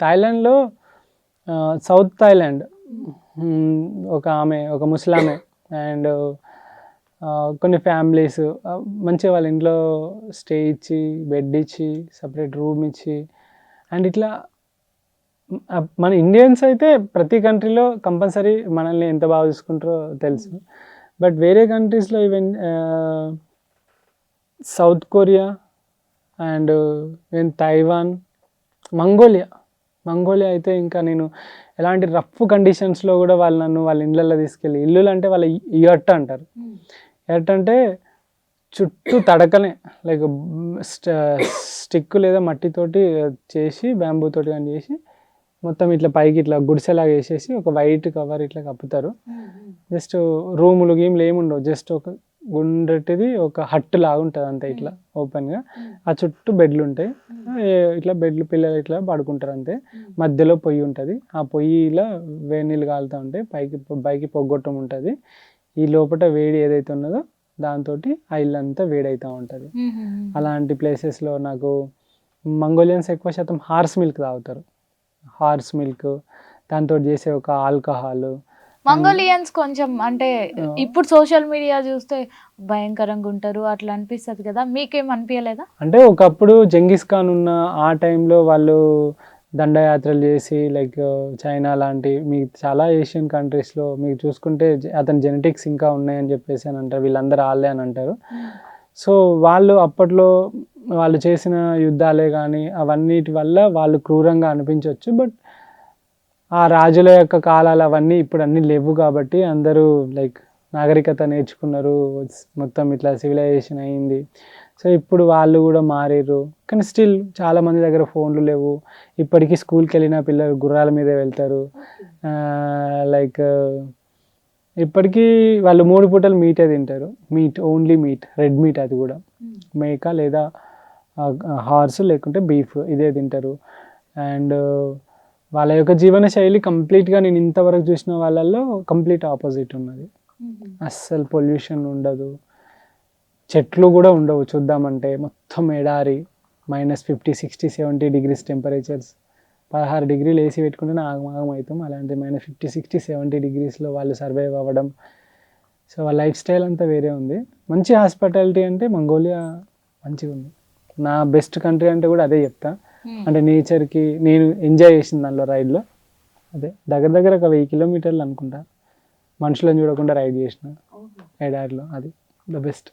థాయిలాండ్‌లో south Thailand ఒక ముసలామె and కొన్ని families మంచిగా వాళ్ళ ఇంట్లో స్టే ఇచ్చి, బెడ్ ఇచ్చి, సెపరేట్ రూమ్ ఇచ్చి అండ్ ఇట్లా మన ఇండియన్స్ అయితే ప్రతి కంట్రీలో కంపల్సరీ మనల్ని ఎంత బాగా చూసుకుంటారో తెలుసు. బట్ వేరే కంట్రీస్‌లో even south Korea and even Taiwan, Mongolia అయితే ఇంకా నేను ఎలాంటి రఫ్ కండిషన్స్‌లో కూడా వాళ్ళు నన్ను వాళ్ళ ఇళ్ళల్లో తీసుకెళ్ళి, ఇల్లులు అంటే వాళ్ళ యట్ అంటారు. యట్ అంటే చుట్టూ తడకనే లైక్ స్టిక్ లేదా మట్టితోటి చేసి, బ్యాంబూ తోటి కానీ చేసి మొత్తం ఇట్లా పైకి ఇట్లా గుడిసెలాగా వేసేసి ఒక వైట్ కవర్ ఇట్లా కప్పుతారు. జస్ట్ రూములు గీములు ఏముండవు, జస్ట్ ఒక గుండ్రటిది ఒక హట్ లాగా ఉంటుంది అంతే, ఇట్లా ఓపెన్గా. ఆ చుట్టూ బెడ్లు ఉంటాయి, ఇట్లా బెడ్లు పిల్లలు ఇట్లా పడుకుంటారు అంతే. మధ్యలో పొయ్యి ఉంటుంది, ఆ పొయ్యిలో వేడి నీళ్ళు కాలుతూ ఉంటాయి, పైకి పొగ్గొట్టం ఉంటుంది. ఈ లోపల వేడి ఏదైతే ఉన్నదో దాంతో ఆ ఇల్లు అంతా వేడవుతూ ఉంటుంది. అలాంటి ప్లేసెస్లో నాకు మంగోలియన్స్ ఎక్కువ శాతం హార్స్ మిల్క్ తాగుతారు. హార్స్ మిల్క్, దాంతో చేసే ఒక ఆల్కహాల్. మంగోలియన్స్ కొంచెం అంటే ఇప్పుడు సోషల్ మీడియా చూస్తే భయంకరంగా ఉంటారు అట్లా అనిపిస్తుంది కదా, మీకేం అనిపించలేదా? అంటే ఒకప్పుడు జంగిస్ ఖాన్ ఉన్న ఆ టైంలో వాళ్ళు దండయాత్రలు చేసి లైక్ చైనా లాంటి మీకు చాలా ఏషియన్ కంట్రీస్లో మీకు చూసుకుంటే అతని జెనెటిక్స్ ఇంకా ఉన్నాయని చెప్పేసి అని అంటారు, వీళ్ళందరూ వాళ్ళే అని అంటారు. సో వాళ్ళు అప్పట్లో వాళ్ళు చేసిన యుద్ధాలే కానీ అవన్నిటి వల్ల వాళ్ళు క్రూరంగా అనిపించవచ్చు. బట్ ఆ రాజుల యొక్క కాలాలు అవన్నీ ఇప్పుడు అన్నీ లేవు కాబట్టి అందరూ లైక్ నాగరికత నేర్చుకున్నారు, మొత్తం ఇట్లా సివిలైజేషన్ అయింది. సో ఇప్పుడు వాళ్ళు కూడా మారారు. కానీ స్టిల్ చాలామంది దగ్గర ఫోన్లు లేవు. ఇప్పటికీ స్కూల్కి వెళ్ళిన పిల్లలు గుర్రాల మీదే వెళ్తారు. లైక్ ఇప్పటికీ వాళ్ళు 3 పూటలు మీటే తింటారు. ఓన్లీ మీట్, రెడ్ మీట్, అది కూడా మేక లేదా హార్స్ లేకుంటే బీఫ్, ఇదే తింటారు. అండ్ వాళ్ళ యొక్క జీవన శైలి కంప్లీట్గా నేను ఇంతవరకు చూసిన వాళ్ళల్లో కంప్లీట్ ఆపోజిట్ ఉన్నది. అస్సలు పొల్యూషన్ ఉండదు, చెట్లు కూడా ఉండవు చూద్దామంటే, మొత్తం ఎడారి, -50, -60, -70 డిగ్రీస్ టెంపరేచర్స్. 16 డిగ్రీలు ఏసీ పెట్టుకుంటే ఆగమాగం అవుతాం. అలాంటి -50, -60, -70 డిగ్రీస్లో వాళ్ళు సర్వైవ్ అవ్వడం. సో వాళ్ళ లైఫ్ స్టైల్ అంతా వేరే ఉంది. మంచి హాస్పిటాలిటీ అంటే మంగోలియా మంచిగా ఉంది. నా బెస్ట్ కంట్రీ అంటే కూడా అదే చెప్తా. అంటే నేచర్కి నేను ఎంజాయ్ చేసిన దానిలో రైడ్లో అదే దగ్గర ఒక 1000 కిలోమీటర్లు అనుకుంటా మనుషులను చూడకుండా రైడ్ చేసిన ఎడారిలో, అది ద బెస్ట్.